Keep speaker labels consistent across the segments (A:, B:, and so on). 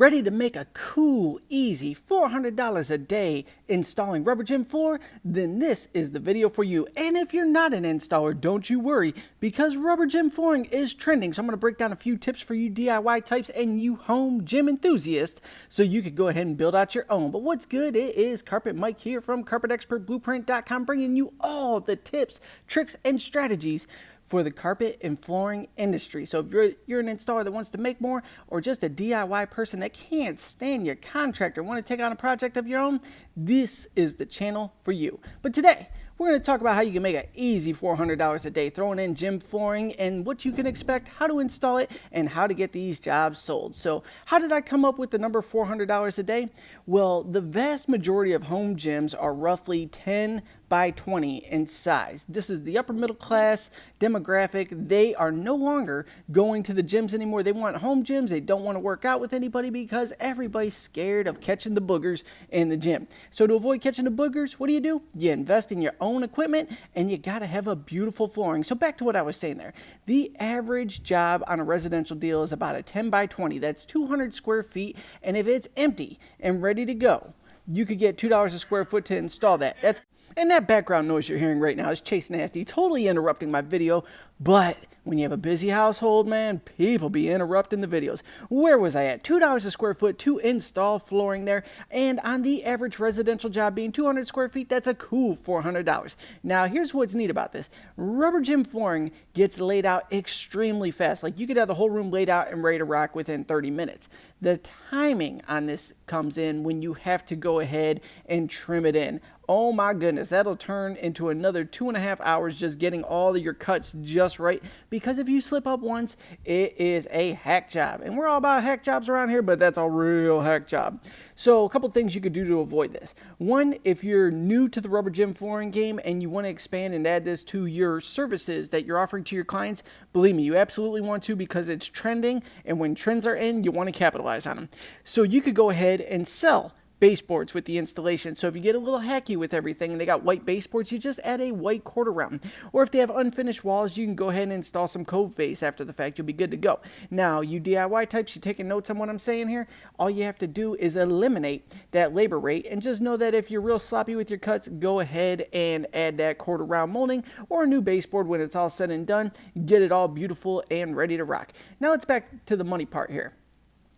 A: Ready to make a cool, easy $400 a day installing rubber gym floor? Then this is the video for you. And if you're not an installer, don't you worry, because rubber gym flooring is trending. So I'm going to break down a few tips for you DIY types and you home gym enthusiasts so you could go ahead and build out your own. But what's good, it is Carpet Mike here from CarpetExpertBlueprint.com, bringing you all the tips, tricks, and strategies for the carpet and flooring industry. So if you're an installer that wants to make more, or just a DIY person that can't stand your contractor, want to take on a project of your own, this is the channel for you. But today, we're going to talk about how you can make an easy $400 a day throwing in gym flooring and what you can expect, how to install it, and how to get these jobs sold. So how did I come up with the number $400 a day? Well, the vast majority of home gyms are roughly 10 by 20 in size. This is the upper middle class demographic. They are no longer going to the gyms anymore. They want home gyms. They don't want to work out with anybody because everybody's scared of catching the boogers in the gym. So to avoid catching the boogers, what do? You invest in your own equipment and you got to have a beautiful flooring. So back to what I was saying there. The average job on a residential deal is about a 10 by 20. That's 200 square feet. And if it's empty and ready to go, you could get $2 a square foot to install that. And that background noise you're hearing right now is Chase Nasty totally interrupting my video, but when you have a busy household, man, people be interrupting the videos. Where was I at? $2 a square foot to install flooring there, and on the average residential job being 200 square feet, that's a cool $400. Now, here's what's neat about this. Rubber gym flooring gets laid out extremely fast. Like, you could have the whole room laid out and ready to rock within 30 minutes. The timing on this comes in when you have to go ahead and trim it in. Oh my goodness, that'll turn into another 2.5 hours just getting all of your cuts just right. Because if you slip up once, it is a hack job. And we're all about hack jobs around here, but that's a real hack job. So a couple things you could do to avoid this. One, if you're new to the rubber gym flooring game and you want to expand and add this to your services that you're offering to your clients, believe me, you absolutely want to because it's trending. And when trends are in, you want to capitalize on them. So you could go ahead and sell baseboards with the installation. So if you get a little hacky with everything and they got white baseboards, you just add a white quarter round. Or if they have unfinished walls, you can go ahead and install some cove base after the fact. You'll be good to go. Now, you DIY types, you taking notes on what I'm saying here? All you have to do is eliminate that labor rate and just know that if you're real sloppy with your cuts, go ahead and add that quarter round molding or a new baseboard when it's all said and done. Get it all beautiful and ready to rock. Now let's back to the money part here.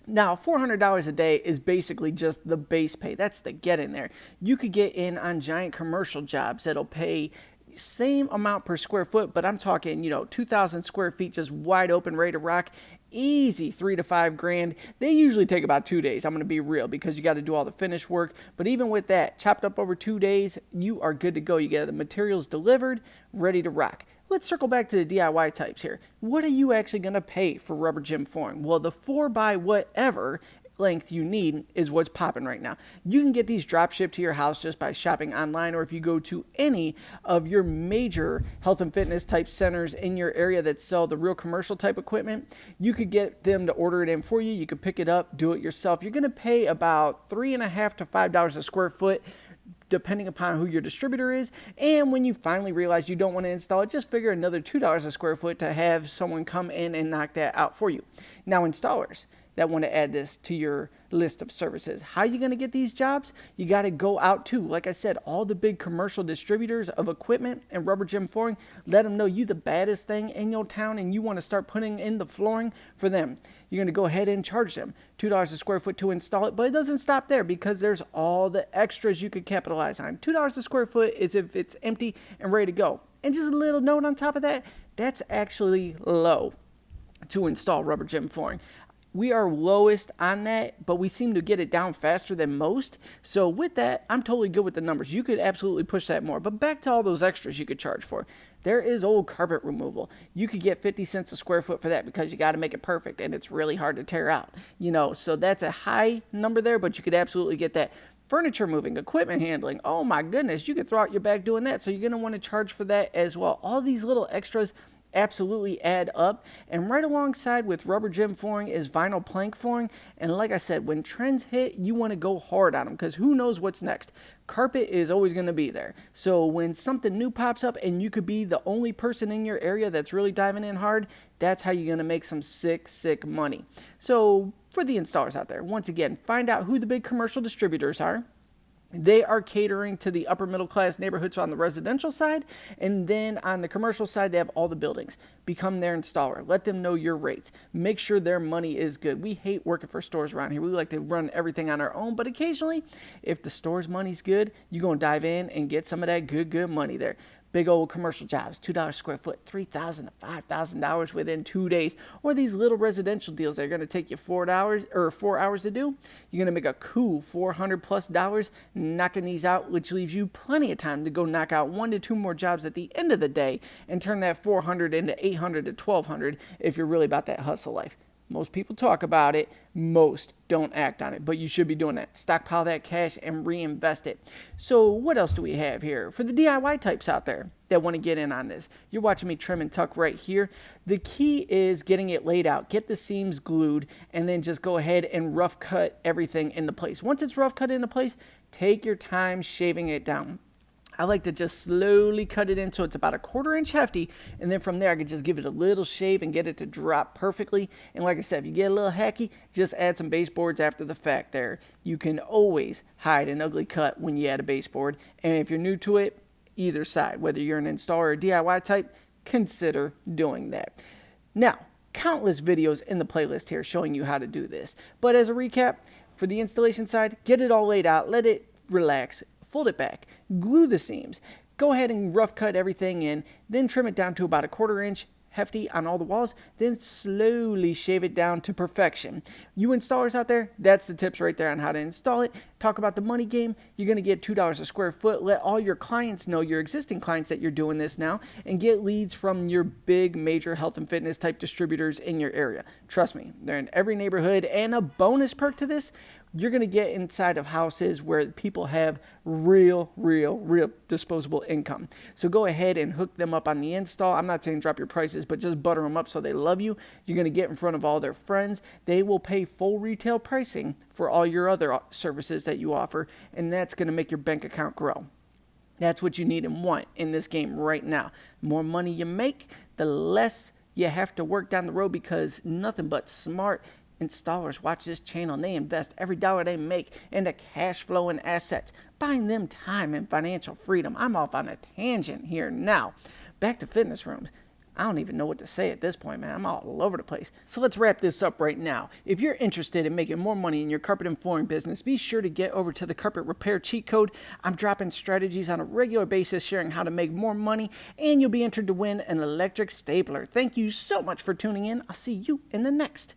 A: Now, $400 a day is basically just the base pay. That's the get in there. You could get in on giant commercial jobs that'll pay same amount per square foot, but I'm talking, 2,000 square feet just wide open, ready to rock. Easy 3 to 5 grand. They usually take about 2 days. I'm going to be real because you got to do all the finish work. But even with that, chopped up over 2 days, you are good to go. You get the materials delivered, ready to rock. Let's circle back to the DIY types here. What are you actually going to pay for rubber gym flooring? Well, the 4 by whatever length you need is what's popping right now. You can get these drop shipped to your house just by shopping online, or if you go to any of your major health and fitness type centers in your area that sell the real commercial type equipment, you could get them to order it in for you. You could pick it up, do it yourself. You're going to pay about $3.50 to $5 a square foot, depending upon who your distributor is. And when you finally realize you don't want to install it, just figure another $2 a square foot to have someone come in and knock that out for you. Now, installers that want to add this to your list of services, how are you going to get these jobs? You got to go out to, like I said, all the big commercial distributors of equipment and rubber gym flooring. Let them know you the baddest thing in your town and you want to start putting in the flooring for them. You're going to go ahead and charge them $2 a square foot to install it, but it doesn't stop there because there's all the extras you could capitalize on. $2 a square foot is if it's empty and ready to go. And just a little note on top of that, that's actually low to install rubber gym flooring. We are lowest on that, but we seem to get it down faster than most. So with that, I'm totally good with the numbers. You could absolutely push that more. But back to all those extras you could charge for. There is old carpet removal. You could get 50 cents a square foot for that because you got to make it perfect and it's really hard to tear out. So that's a high number there, but you could absolutely get that. Furniture moving, equipment handling. Oh my goodness, you could throw out your back doing that. So you're going to want to charge for that as well. All these little extras absolutely add up. And right alongside with rubber gym flooring is vinyl plank flooring. And like I said, when trends hit, you want to go hard on them because who knows what's next. Carpet is always going to be there. So when something new pops up and you could be the only person in your area that's really diving in hard, that's how you're going to make some sick money. So for the installers out there, once again, find out who the big commercial distributors are. They are catering to the upper middle class neighborhoods on the residential side, and then on the commercial side, they have all the buildings. Become their installer. Let them know your rates. Make sure their money is good. We hate working for stores around here. We like to run everything on our own, but occasionally, if the store's money's good, you're going to dive in and get some of that good money there. Big old commercial jobs, $2 a square foot, $3,000 to $5,000 within 2 days. Or these little residential deals that are going to take you 4 hours to do. You're going to make a cool $400+ knocking these out, which leaves you plenty of time to go knock out 1 to 2 more jobs at the end of the day and turn that $400 into $800 to $1,200 if you're really about that hustle life. Most people talk about it. Most don't act on it, but you should be doing that. Stockpile that cash and reinvest it. So what else do we have here? For the DIY types out there that want to get in on this, you're watching me trim and tuck right here. The key is getting it laid out. Get the seams glued and then just go ahead and rough cut everything into place. Once it's rough cut into place, take your time shaving it down. I like to just slowly cut it in so it's about 1/4 inch hefty, and then from there I can just give it a little shave and get it to drop perfectly. And like I said, if you get a little hacky, just add some baseboards after the fact there. You can always hide an ugly cut when you add a baseboard, and if you're new to it, either side, whether you're an installer or a DIY type, consider doing that. Now, countless videos in the playlist here showing you how to do this, but as a recap, for the installation side, get it all laid out, let it relax, fold it back, glue the seams, go ahead and rough cut everything in, then trim it down to about 1/4 inch hefty on all the walls, then slowly shave it down to perfection. You installers out there, that's the tips right there on how to install it. Talk about the money game. You're going to get $2 a square foot. Let all your clients know, your existing clients, that you're doing this now, and get leads from your big major health and fitness type distributors in your area. Trust me, they're in every neighborhood. And a bonus perk to this, you're going to get inside of houses where people have real disposable income. So go ahead and hook them up on the install. I'm not saying drop your prices, but just butter them up so they love you. You're going to get in front of all their friends. They will pay full retail pricing for all your other services that you offer, and that's going to make your bank account grow. That's what you need and want in this game right now. The more money you make, the less you have to work down the road, because nothing but smart installers watch this channel and they invest every dollar they make into cash flow and assets, buying them time and financial freedom. I'm off on a tangent here now. Back to fitness rooms. I don't even know what to say at this point, man. I'm all over the place. So let's wrap this up right now. If you're interested in making more money in your carpet and flooring business, be sure to get over to the Carpet Repair Cheat Code. I'm dropping strategies on a regular basis, sharing how to make more money, and you'll be entered to win an electric stapler. Thank you so much for tuning in. I'll see you in the next